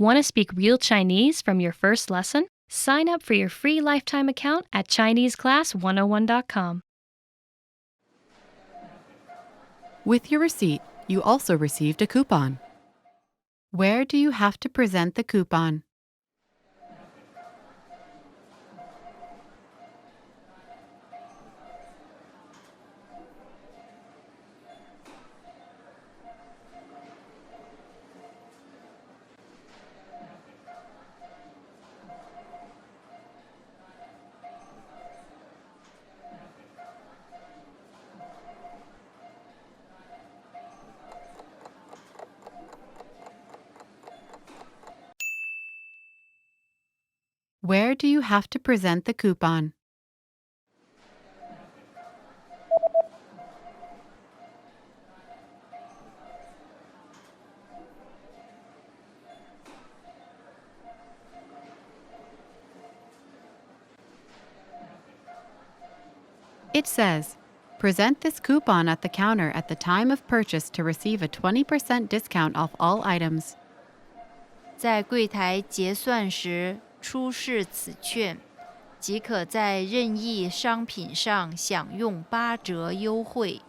Want to speak real Chinese from your first lesson? Sign up for your free lifetime account at ChineseClass101.com. With your receipt, you also received a coupon. Where do you have to present the coupon? Where do you have to present the coupon? It says, present this coupon at the counter at the time of purchase to receive a 20% discount off all items. 在柜台结算时出示此券，即可在任意商品上享用8折优惠。